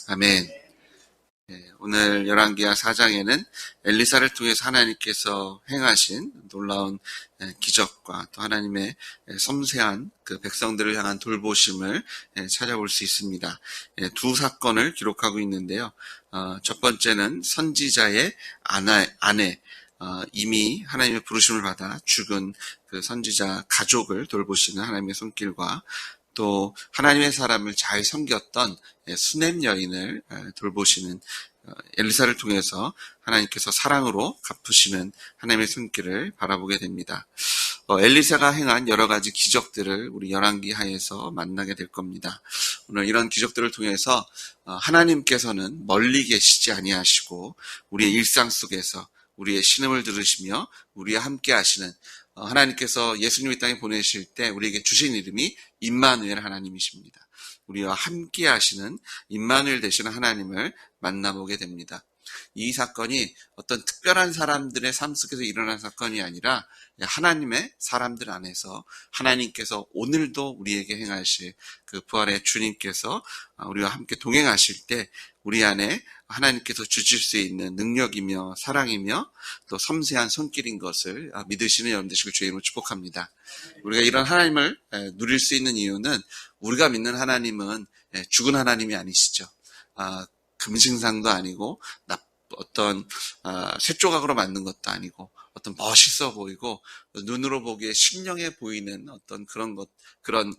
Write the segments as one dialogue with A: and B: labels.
A: 아멘. 오늘 열왕기하 4장에는 엘리사를 통해서 하나님께서 행하신 놀라운 기적과 또 하나님의 섬세한 그 백성들을 향한 돌보심을 찾아볼 수 있습니다. 두 사건을 기록하고 있는데요. 첫 번째는 선지자의 아내, 이미 하나님의 부르심을 받아 죽은 그 선지자 가족을 돌보시는 하나님의 손길과 또 하나님의 사람을 잘 섬겼던 수넴 여인을 돌보시는 엘리사를 통해서 하나님께서 사랑으로 갚으시는 하나님의 손길을 바라보게 됩니다. 엘리사가 행한 여러 가지 기적들을 우리 열왕기하에서 만나게 될 겁니다. 오늘 이런 기적들을 통해서 하나님께서는 멀리 계시지 아니하시고 우리의 일상 속에서 우리의 신음을 들으시며 우리와 함께 하시는 하나님께서 예수님을 이 땅에 보내실 때 우리에게 주신 이름이 임마누엘 하나님이십니다. 우리와 함께 하시는 임마누엘 되시는 하나님을 만나보게 됩니다. 이 사건이 어떤 특별한 사람들의 삶 속에서 일어난 사건이 아니라 하나님의 사람들 안에서 하나님께서 오늘도 우리에게 행하실 그 부활의 주님께서 우리와 함께 동행하실 때 우리 안에 하나님께서 주실 수 있는 능력이며 사랑이며 또 섬세한 손길인 것을 믿으시는 여러분 되시길 주의 이름으로 축복합니다. 우리가 이런 하나님을 누릴 수 있는 이유는 우리가 믿는 하나님은 죽은 하나님이 아니시죠. 금신상도 아니고 어떤 쇠조각으로 만든 것도 아니고 어떤 멋있어 보이고 눈으로 보기에 신령해 보이는 어떤 그런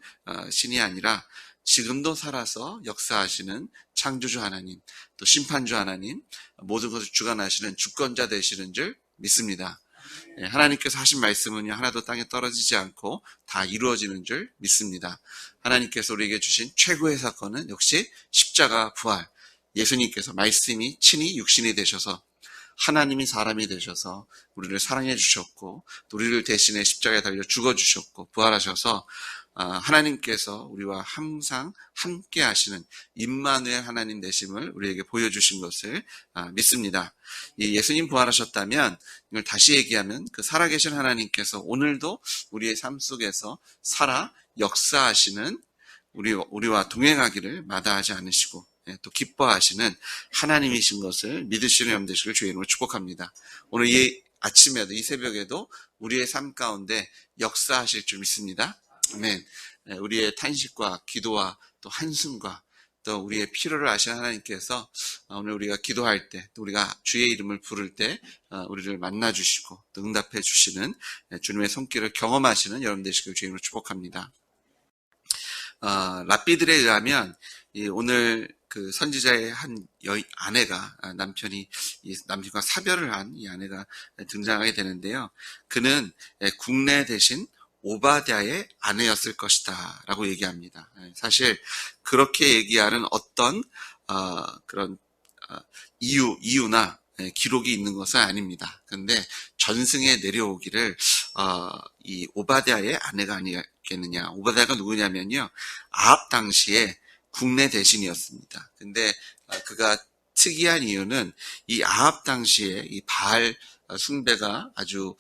A: 신이 아니라 지금도 살아서 역사하시는 창조주 하나님, 또 심판주 하나님, 모든 것을 주관하시는 주권자 되시는 줄 믿습니다. 하나님께서 하신 말씀은요 하나도 땅에 떨어지지 않고 다 이루어지는 줄 믿습니다. 하나님께서 우리에게 주신 최고의 사건은 역시 십자가 부활, 예수님께서 말씀이 친히 육신이 되셔서 하나님이 사람이 되셔서 우리를 사랑해 주셨고 우리를 대신에 십자가에 달려 죽어주셨고 부활하셔서 하나님께서 우리와 항상 함께 하시는 임마누엘 하나님 되심을 우리에게 보여주신 것을 믿습니다. 이 예수님 부활하셨다면 이걸 다시 얘기하면 그 살아계신 하나님께서 오늘도 우리의 삶 속에서 살아 역사하시는 우리와 동행하기를 마다하지 않으시고 또 기뻐하시는 하나님이신 것을 믿으시는 여러분 되시길 주의 이름으로 축복합니다. 오늘 이 아침에도 이 새벽에도 우리의 삶 가운데 역사하실 줄 믿습니다. 아멘. 우리의 탄식과 기도와 또 한숨과 또 우리의 필요를 아시는 하나님께서 오늘 우리가 기도할 때 또 우리가 주의 이름을 부를 때 우리를 만나주시고 또 응답해 주시는 주님의 손길을 경험하시는 여러분 되시길 주의 이름으로 축복합니다. 랍비들에 의하면 오늘 그 선지자의 한 아내가 남편과 사별을 한 이 아내가 등장하게 되는데요. 그는 국내 대신 오바댜의 아내였을 것이다 라고 얘기합니다. 사실 그렇게 얘기하는 어떤 그런 이유나 기록이 있는 것은 아닙니다. 그런데 전승에 내려오기를 이 오바댜의 아내가 아니겠느냐. 오바댜가 누구냐면요, 아합 당시에 국내 대신이었습니다. 근데 그가 특이한 이유는 이 아합 당시에 이 바알 숭배가 아주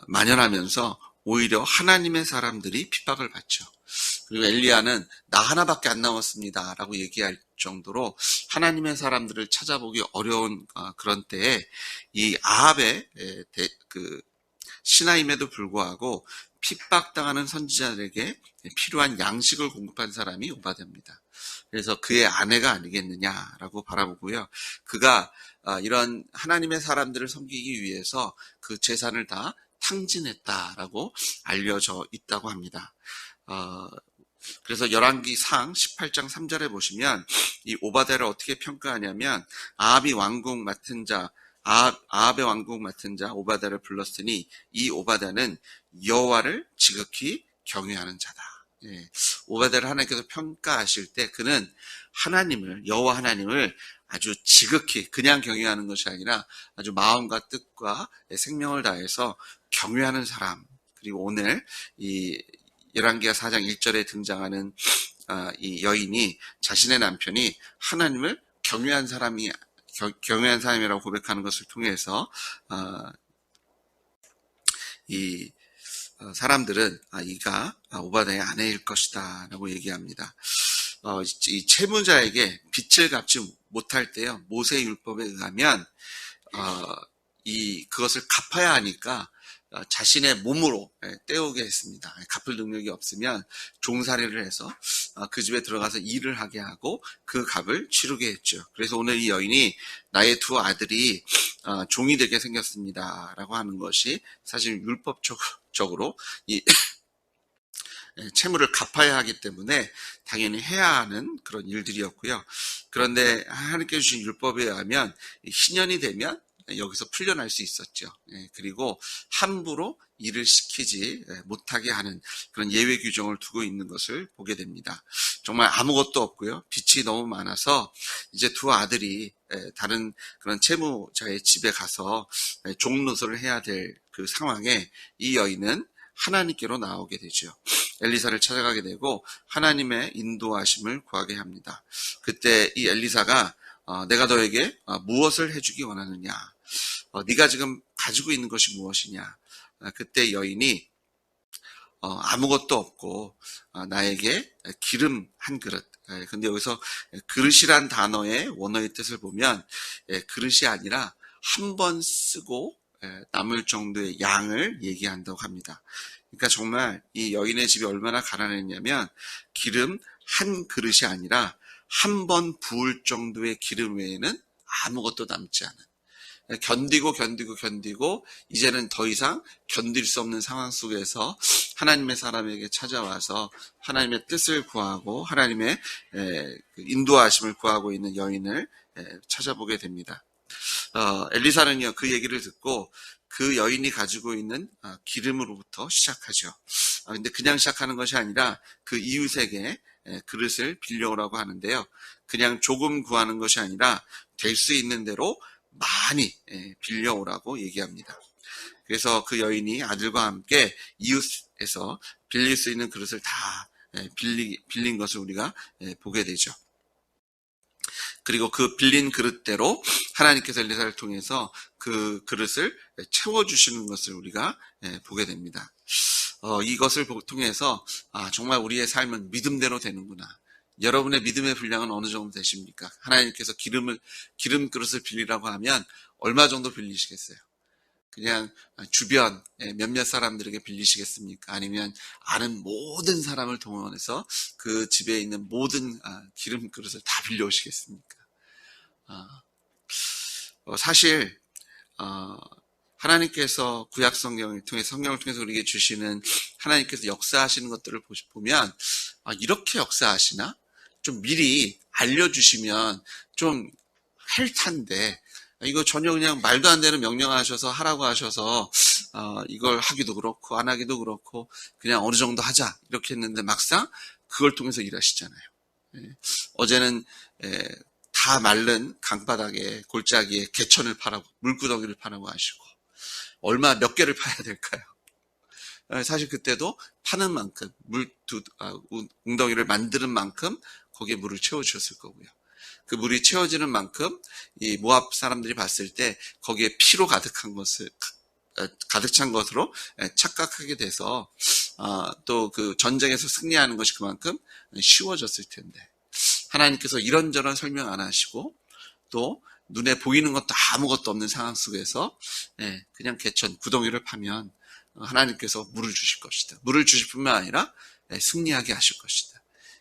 A: 만연하면서 오히려 하나님의 사람들이 핍박을 받죠. 그리고 엘리야는 나 하나밖에 안 남았습니다 라고 얘기할 정도로 하나님의 사람들을 찾아보기 어려운 그런 때에 이 아합의 신하임에도 불구하고 핍박당하는 선지자들에게 필요한 양식을 공급한 사람이 오바댜입니다. 그래서 그의 아내가 아니겠느냐라고 바라보고요. 그가 이런 하나님의 사람들을 섬기기 위해서 그 재산을 다 탕진했다라고 알려져 있다고 합니다. 그래서 열왕기상 18장 3절에 보시면 이 오바댜를 어떻게 평가하냐면 아합의 왕국 맡은 자 오바댜를 불렀으니 이 오바댜는 여호와를 지극히 경외하는 자다. 오바댜를 하나님께서 평가하실 때 그는 여호와 하나님을 아주 지극히 그냥 경외하는 것이 아니라 아주 마음과 뜻과 생명을 다해서 경외하는 사람. 그리고 오늘 이 열왕기하 4장 1절에 등장하는 이 여인이 자신의 남편이 하나님을 경외한 사람이라고 고백하는 것을 통해서 이 사람들은 이가 오바댜의 아내일 것이다 라고 얘기합니다. 이 채무자에게 빚을 갚지 못할 때요, 모세율법에 의하면 그것을 갚아야 하니까 자신의 몸으로 떼오게 했습니다. 갚을 능력이 없으면 종살이를 해서 그 집에 들어가서 일을 하게 하고 그 값을 치르게 했죠. 그래서 오늘 이 여인이 나의 두 아들이 종이 되게 생겼습니다 라고 하는 것이 사실 율법적으로 이 채무를 갚아야 하기 때문에 당연히 해야 하는 그런 일들이었고요. 그런데 하나님께 주신 율법에 의하면 신년이 되면 여기서 풀려날 수 있었죠. 그리고 함부로 일을 시키지 못하게 하는 그런 예외 규정을 두고 있는 것을 보게 됩니다. 정말 아무것도 없고요. 빚이 너무 많아서 이제 두 아들이 다른 그런 채무자의 집에 가서 종노릇을 해야 될 그 상황에 이 여인은 하나님께로 나오게 되죠. 엘리사를 찾아가게 되고 하나님의 인도하심을 구하게 합니다. 그때 이 엘리사가 내가 너에게 무엇을 해주기 원하느냐? 네가 지금 가지고 있는 것이 무엇이냐? 그때 여인이 아무것도 없고 나에게 기름 한 그릇. 근데 여기서 그릇이란 단어의 원어의 뜻을 보면 그릇이 아니라 한 번 쓰고 남을 정도의 양을 얘기한다고 합니다. 그러니까 정말 이 여인의 집이 얼마나 가난했냐면 기름 한 그릇이 아니라 한 번 부을 정도의 기름 외에는 아무것도 남지 않은, 견디고 이제는 더 이상 견딜 수 없는 상황 속에서 하나님의 사람에게 찾아와서 하나님의 뜻을 구하고 하나님의 인도하심을 구하고 있는 여인을 찾아보게 됩니다. 엘리사는요, 그 얘기를 듣고 그 여인이 가지고 있는 기름으로부터 시작하죠. 근데 그냥 시작하는 것이 아니라 그 이웃에게 그릇을 빌려오라고 하는데요. 그냥 조금 구하는 것이 아니라 될 수 있는 대로 많이 빌려오라고 얘기합니다. 그래서 그 여인이 아들과 함께 이웃에서 빌릴 수 있는 그릇을 다 빌린 것을 우리가 보게 되죠. 그리고 그 빌린 그릇대로 하나님께서 엘리사를 통해서 그 그릇을 채워주시는 것을 우리가 보게 됩니다. 이것을 통해서 정말 우리의 삶은 믿음대로 되는구나. 여러분의 믿음의 분량은 어느 정도 되십니까? 하나님께서 기름 그릇을 빌리라고 하면 얼마 정도 빌리시겠어요? 그냥 주변 몇몇 사람들에게 빌리시겠습니까? 아니면 아는 모든 사람을 동원해서 그 집에 있는 모든 기름 그릇을 다 빌려오시겠습니까? 사실 하나님께서 구약 성경을 통해서 우리에게 주시는 하나님께서 역사하시는 것들을 보면 이렇게 역사하시나? 좀 미리 알려주시면 좀 할 텐데 이거 전혀 그냥 말도 안 되는 명령하셔서 하라고 하셔서 이걸 하기도 그렇고 안 하기도 그렇고 그냥 어느 정도 하자 이렇게 했는데 막상 그걸 통해서 일하시잖아요. 어제는 다 마른 강바닥에 골짜기에 개천을 파라고 물구덩이를 파라고 하시고 얼마 몇 개를 파야 될까요? 사실 그때도 파는 만큼 웅덩이를 만드는 만큼 거기에 물을 채워주셨을 거고요. 그 물이 채워지는 만큼 이 모압 사람들이 봤을 때 거기에 피로 가득 찬 것으로 착각하게 돼서 또 그 전쟁에서 승리하는 것이 그만큼 쉬워졌을 텐데 하나님께서 이런저런 설명 안 하시고 또 눈에 보이는 것도 아무것도 없는 상황 속에서 그냥 개천 구덩이를 파면 하나님께서 물을 주실 것이다. 물을 주실 뿐만 아니라 승리하게 하실 것이다.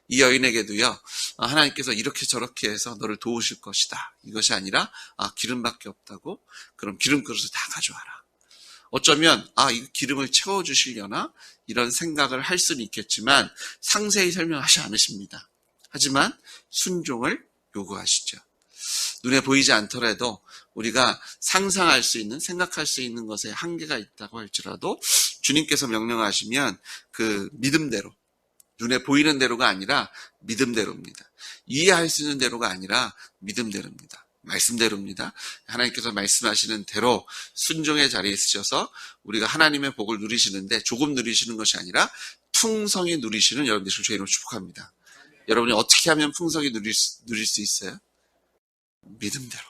A: 이 여인에게도요, 하나님께서 이렇게 저렇게 해서 너를 도우실 것이다. 이것이 아니라 기름밖에 없다고 그럼 기름 그릇을 다 가져와라. 어쩌면 이 기름을 채워주시려나 이런 생각을 할 수는 있겠지만 상세히 설명하지 않으십니다. 하지만 순종을 요구하시죠. 눈에 보이지 않더라도 우리가 상상할 수 있는, 생각할 수 있는 것에 한계가 있다고 할지라도 주님께서 명령하시면 그 믿음대로, 눈에 보이는 대로가 아니라 믿음대로입니다. 이해할 수 있는 대로가 아니라 믿음대로입니다. 말씀대로입니다. 하나님께서 말씀하시는 대로 순종의 자리에 있으셔서 우리가 하나님의 복을 누리시는데 조금 누리시는 것이 아니라 풍성히 누리시는 여러분들 주님으로 축복합니다. 여러분이 어떻게 하면 풍성히 누릴 수 있어요? 믿음대로.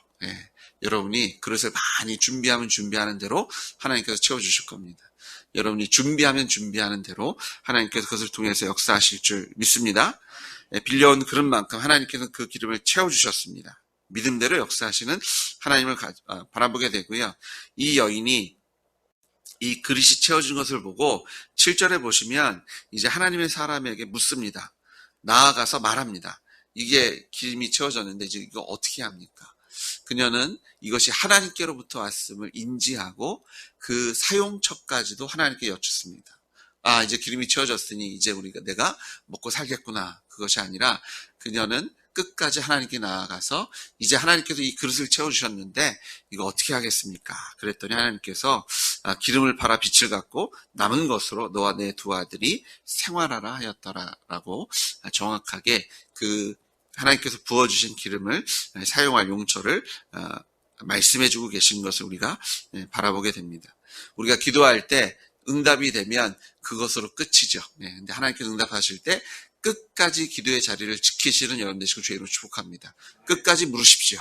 A: 여러분이 그릇을 많이 준비하는 대로 하나님께서 채워주실 겁니다. 여러분이 준비하는 대로 하나님께서 그것을 통해서 역사하실 줄 믿습니다. 빌려온 그릇만큼 하나님께서는 그 기름을 채워주셨습니다. 믿음대로 역사하시는 하나님을 바라보게 되고요. 이 여인이 이 그릇이 채워진 것을 보고 7절에 보시면 이제 하나님의 사람에게 묻습니다. 나아가서 말합니다. 이게 기름이 채워졌는데 이제 이거 어떻게 합니까? 그녀는 이것이 하나님께로부터 왔음을 인지하고 그 사용처까지도 하나님께 여쭙습니다. 아, 이제 기름이 채워졌으니 이제 내가 먹고 살겠구나. 그것이 아니라 그녀는 끝까지 하나님께 나아가서 이제 하나님께서 이 그릇을 채워주셨는데 이거 어떻게 하겠습니까? 그랬더니 하나님께서 기름을 팔아 빛을 갖고 남은 것으로 너와 내 두 아들이 생활하라 하였더라라고 정확하게 그 하나님께서 부어주신 기름을 사용할 용처를 말씀해주고 계신 것을 우리가 바라보게 됩니다. 우리가 기도할 때 응답이 되면 그것으로 끝이죠. 근데 하나님께서 응답하실 때 끝까지 기도의 자리를 지키시는 여러분 되시고 주의로 축복합니다. 끝까지 물으십시오.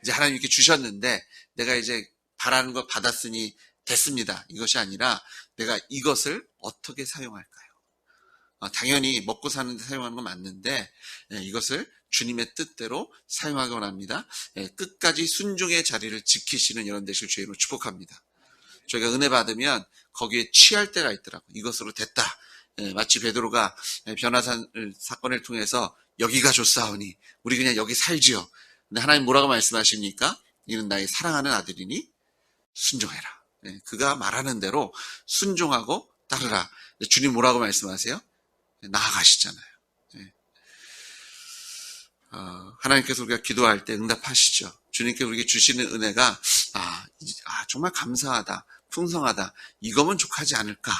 A: 이제 하나님께 주셨는데 내가 이제 바라는 거 받았으니 됐습니다. 이것이 아니라 내가 이것을 어떻게 사용할까요? 당연히 먹고 사는데 사용하는 건 맞는데 이것을 주님의 뜻대로 사용하기 원합니다. 끝까지 순종의 자리를 지키시는 여러분 되시고 주의로 축복합니다. 저희가 은혜 받으면 거기에 취할 때가 있더라고요. 이것으로 됐다. 마치 베드로가 변화산 사건을 통해서 여기가 좋사오니 우리 그냥 여기 살지요. 근데 하나님 뭐라고 말씀하십니까? 이는 나의 사랑하는 아들이니 순종해라. 그가 말하는 대로 순종하고 따르라. 주님 뭐라고 말씀하세요? 나아가시잖아요. 하나님께서 우리가 기도할 때 응답하시죠. 주님께 우리에게 주시는 은혜가 정말 감사하다, 풍성하다, 이거면 족하지 않을까.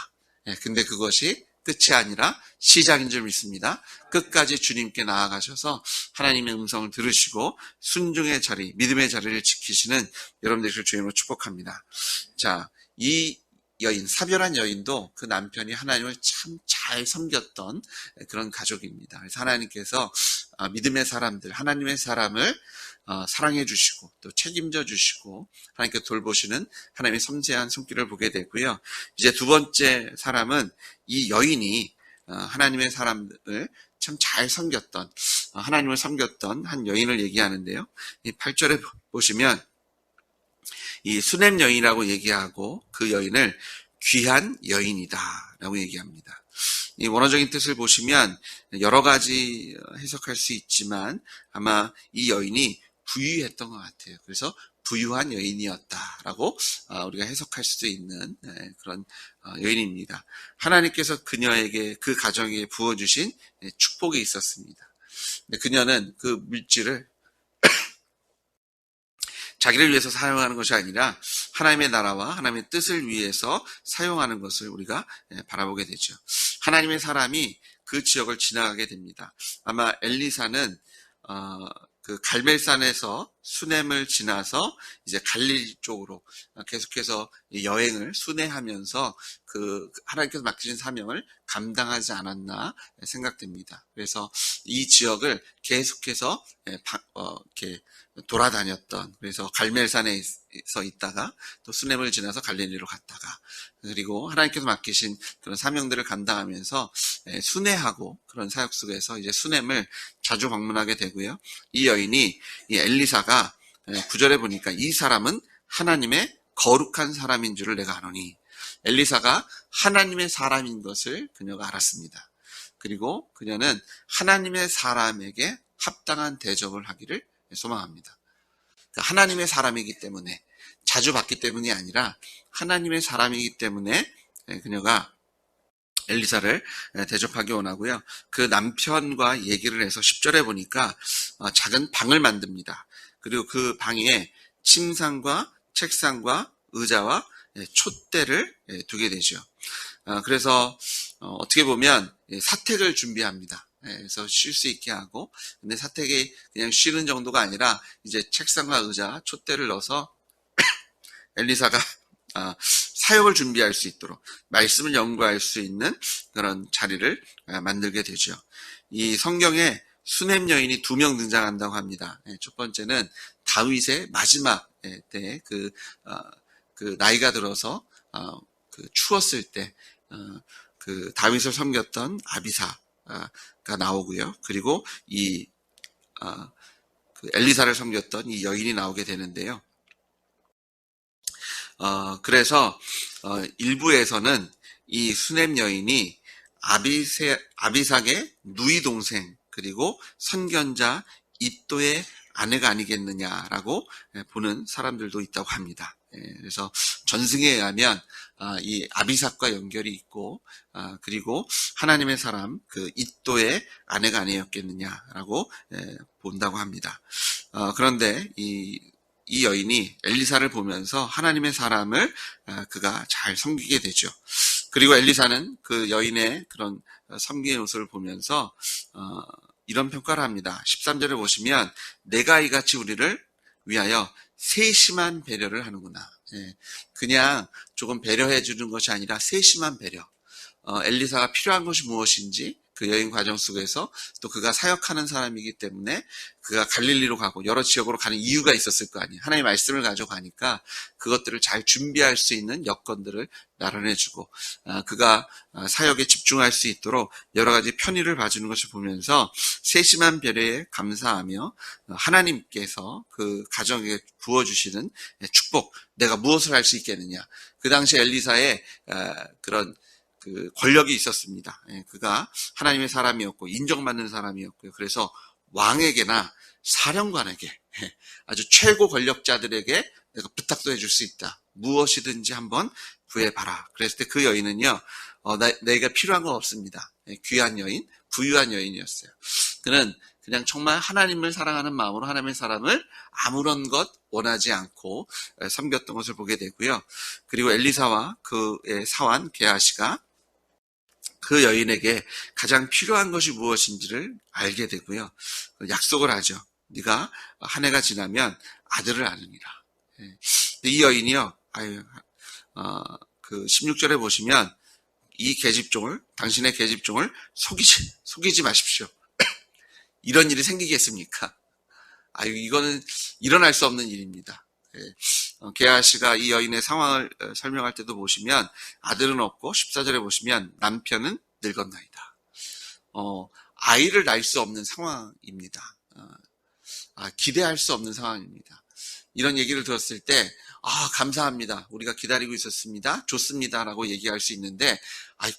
A: 근데 그것이 끝이 아니라 시작인 줄 믿습니다. 끝까지 주님께 나아가셔서 하나님의 음성을 들으시고 순종의 자리, 믿음의 자리를 지키시는 여러분들을 주님으로 축복합니다. 자, 이 여인, 사별한 여인도 그 남편이 하나님을 참 잘 섬겼던 그런 가족입니다. 그래서 하나님께서 믿음의 사람들, 하나님의 사람을 사랑해 주시고 또 책임져 주시고 하나님께 돌보시는 하나님의 섬세한 손길을 보게 되고요. 이제 두 번째 사람은 이 여인이 하나님의 사람을 참 잘 섬겼던, 하나님을 섬겼던 한 여인을 얘기하는데요. 이 8절에 보시면 이 수넴 여인이라고 얘기하고 그 여인을 귀한 여인이다 라고 얘기합니다. 이 원어적인 뜻을 보시면 여러 가지 해석할 수 있지만 아마 이 여인이 부유했던 것 같아요. 그래서 부유한 여인이었다라고 우리가 해석할 수도 있는 그런 여인입니다. 하나님께서 그녀에게 그 가정에 부어주신 축복이 있었습니다. 그녀는 그 물질을 자기를 위해서 사용하는 것이 아니라 하나님의 나라와 하나님의 뜻을 위해서 사용하는 것을 우리가 바라보게 되죠. 하나님의 사람이 그 지역을 지나가게 됩니다. 아마 엘리사는 그 갈멜산에서 수넴을 지나서 이제 갈릴리 쪽으로 계속해서 여행을 순회하면서 그 하나님께서 맡기신 사명을 감당하지 않았나 생각됩니다. 그래서 이 지역을 계속해서 이렇게 돌아다녔던, 그래서 갈멜산에서 있다가 또 수넴을 지나서 갈릴리로 갔다가 그리고 하나님께서 맡기신 그런 사명들을 감당하면서 순회하고 그런 사역 속에서 이제 수넴을 자주 방문하게 되고요. 이 여인이 이 엘리사가 9절에 보니까 이 사람은 하나님의 거룩한 사람인 줄을 내가 아노니, 엘리사가 하나님의 사람인 것을 그녀가 알았습니다. 그리고 그녀는 하나님의 사람에게 합당한 대접을 하기를 소망합니다. 하나님의 사람이기 때문에, 자주 봤기 때문이 아니라 하나님의 사람이기 때문에 그녀가 엘리사를 대접하기 원하고요. 그 남편과 얘기를 해서 10절에 보니까 작은 방을 만듭니다. 그리고 그 방에 침상과 책상과 의자와 촛대를 두게 되죠. 그래서 어떻게 보면 사택을 준비합니다. 그래서 쉴 수 있게 하고, 근데 사택이 그냥 쉬는 정도가 아니라 이제 책상과 의자, 촛대를 넣어서 엘리사가 사역을 준비할 수 있도록 말씀을 연구할 수 있는 그런 자리를 만들게 되죠. 이 성경에 수넴 여인이 2명 등장한다고 합니다. 첫 번째는 다윗의 마지막 때 그 나이가 들어서 그 추웠을 때 그 다윗을 섬겼던 아비사 나오고요. 그리고 그 엘리사를 섬겼던 이 여인이 나오게 되는데요. 그래서 일부에서는 이 수넴 여인이 아비삭의 누이 동생 그리고 선견자 잇도의 아내가 아니겠느냐라고 보는 사람들도 있다고 합니다. 그래서 전승에 의하면 이 아비삭과 연결이 있고 그리고 하나님의 사람 그 잇도의 아내가 아니었겠느냐라고 본다고 합니다. 그런데 이 여인이 엘리사를 보면서 하나님의 사람을 그가 잘 섬기게 되죠. 그리고 엘리사는 그 여인의 그런 섬기는 모습을 보면서 이런 평가를 합니다. 13절에 보시면 내가 이같이 우리를 위하여 세심한 배려를 하는구나. 그냥 조금 배려해 주는 것이 아니라 세심한 배려. 엘리사가 필요한 것이 무엇인지 그 여행 과정 속에서 또 그가 사역하는 사람이기 때문에 그가 갈릴리로 가고 여러 지역으로 가는 이유가 있었을 거 아니에요. 하나님의 말씀을 가져가니까 그것들을 잘 준비할 수 있는 여건들을 마련해주고 그가 사역에 집중할 수 있도록 여러 가지 편의를 봐주는 것을 보면서 세심한 배려에 감사하며 하나님께서 그 가정에 부어주시는 축복, 내가 무엇을 할 수 있겠느냐. 그 당시 엘리사의 그런 그 권력이 있었습니다. 그가 하나님의 사람이었고 인정받는 사람이었고요. 그래서 왕에게나 사령관에게 아주 최고 권력자들에게 내가 부탁도 해줄 수 있다. 무엇이든지 한번 구해봐라. 그랬을 때 그 여인은요. 내가 필요한 건 없습니다. 귀한 여인, 부유한 여인이었어요. 그는 그냥 정말 하나님을 사랑하는 마음으로 하나님의 사람을 아무런 것 원하지 않고 섬겼던 것을 보게 되고요. 그리고 엘리사와 그의 사환 게하시가 그 여인에게 가장 필요한 것이 무엇인지를 알게 되고요. 약속을 하죠. 네가 한 해가 지나면 아들을 낳으리라. 이 여인이요. 그 16절에 보시면 이 계집종을 당신의 계집종을 속이지 마십시오. 이런 일이 생기겠습니까? 이거는 일어날 수 없는 일입니다. 게하시가 이 여인의 상황을 설명할 때도 보시면 아들은 없고 14절에 보시면 남편은 늙었나이다. 아이를 낳을 수 없는 상황입니다. 기대할 수 없는 상황입니다. 이런 얘기를 들었을 때 감사합니다. 우리가 기다리고 있었습니다. 좋습니다. 라고 얘기할 수 있는데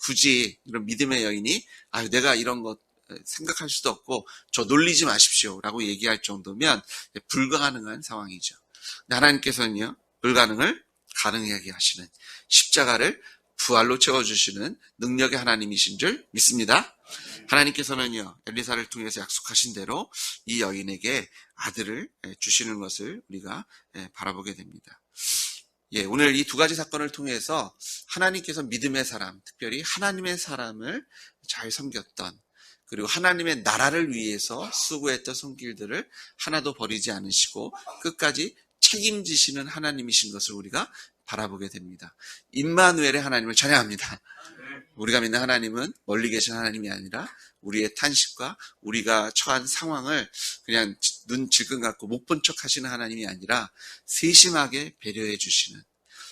A: 굳이 이런 믿음의 여인이 내가 이런 것 생각할 수도 없고 저 놀리지 마십시오 라고 얘기할 정도면 불가능한 상황이죠. 하나님께서는요, 불가능을 가능하게 하시는 십자가를 부활로 채워주시는 능력의 하나님이신 줄 믿습니다. 하나님께서는요, 엘리사를 통해서 약속하신 대로 이 여인에게 아들을 주시는 것을 우리가 바라보게 됩니다. 오늘 이 두 가지 사건을 통해서 하나님께서 믿음의 사람, 특별히 하나님의 사람을 잘 섬겼던 그리고 하나님의 나라를 위해서 수고했던 손길들을 하나도 버리지 않으시고 끝까지 책임지시는 하나님이신 것을 우리가 바라보게 됩니다. 임마누엘의 하나님을 찬양합니다. 우리가 믿는 하나님은 멀리 계신 하나님이 아니라 우리의 탄식과 우리가 처한 상황을 그냥 눈 질끈 감고 못 본 척 하시는 하나님이 아니라 세심하게 배려해 주시는,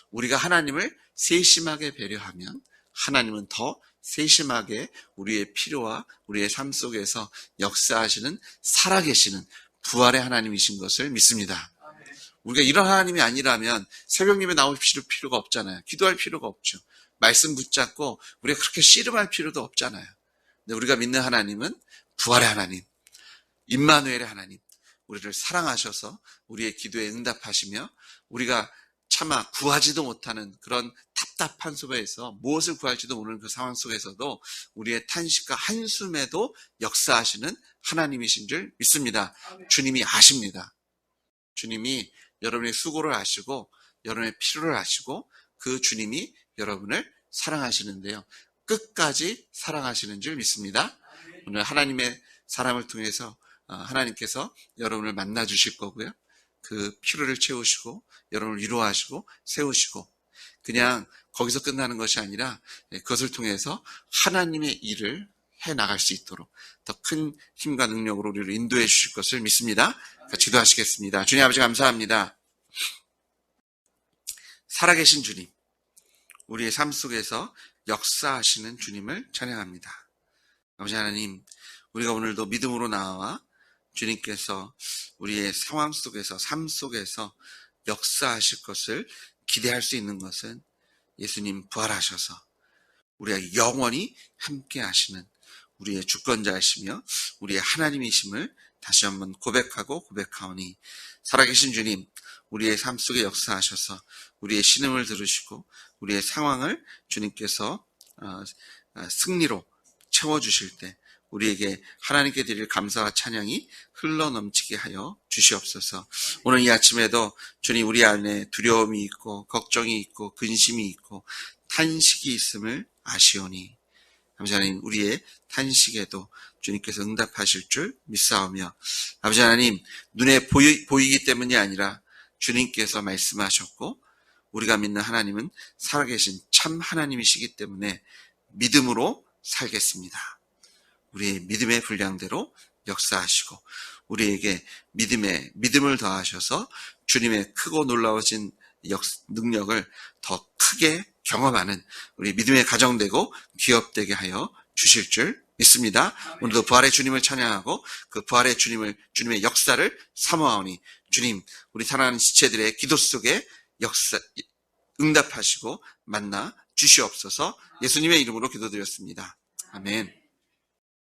A: 우리가 하나님을 세심하게 배려하면 하나님은 더 세심하게 우리의 필요와 우리의 삶 속에서 역사하시는 살아계시는 부활의 하나님이신 것을 믿습니다. 우리가 이런 하나님이 아니라면 새벽 예배 나올 필요가 없잖아요. 기도할 필요가 없죠. 말씀 붙잡고 우리가 그렇게 씨름할 필요도 없잖아요. 근데 우리가 믿는 하나님은 부활의 하나님, 임마누엘의 하나님, 우리를 사랑하셔서 우리의 기도에 응답하시며 우리가 차마 구하지도 못하는 그런 답답한 속에서 무엇을 구할지도 모르는 그 상황 속에서도 우리의 탄식과 한숨에도 역사하시는 하나님이신 줄 믿습니다. 주님이 아십니다. 주님이 여러분의 수고를 아시고 여러분의 필요를 아시고 그 주님이 여러분을 사랑하시는데요. 끝까지 사랑하시는 줄 믿습니다. 오늘 하나님의 사람을 통해서 하나님께서 여러분을 만나 주실 거고요. 그 필요를 채우시고 여러분을 위로하시고 세우시고 그냥 거기서 끝나는 것이 아니라 그것을 통해서 하나님의 일을 해나갈 수 있도록 더 큰 힘과 능력으로 우리를 인도해 주실 것을 믿습니다. 기도하시겠습니다. 주님 아버지 감사합니다. 살아계신 주님, 우리의 삶 속에서 역사하시는 주님을 찬양합니다. 아버지 하나님, 우리가 오늘도 믿음으로 나와 주님께서 우리의 상황 속에서, 삶 속에서 역사하실 것을 기대할 수 있는 것은 예수님 부활하셔서 우리가 영원히 함께 하시는 우리의 주권자이시며 우리의 하나님이심을 다시 한번 고백하고 고백하오니, 살아계신 주님, 우리의 삶 속에 역사하셔서 우리의 신음을 들으시고 우리의 상황을 주님께서 승리로 채워주실 때 우리에게 하나님께 드릴 감사와 찬양이 흘러넘치게 하여 주시옵소서. 오늘 이 아침에도 주님, 우리 안에 두려움이 있고 걱정이 있고 근심이 있고 탄식이 있음을 아시오니, 아버지 하나님, 우리의 탄식에도 주님께서 응답하실 줄 믿사오며, 아버지 하나님, 눈에 보이기 때문이 아니라 주님께서 말씀하셨고 우리가 믿는 하나님은 살아계신 참 하나님이시기 때문에 믿음으로 살겠습니다. 우리의 믿음의 분량대로 역사하시고 우리에게 믿음을 더하셔서 주님의 크고 놀라우신 능력을 더 크게 경험하는 우리 믿음의 가정되고 기업되게 하여 주실 줄 믿습니다. 오늘도 부활의 주님을 찬양하고 그 부활의 주님의 역사를 사모하오니, 주님, 우리 사랑하는 지체들의 기도 속에 응답하시고 만나 주시옵소서. 예수님의 이름으로 기도드렸습니다. 아멘.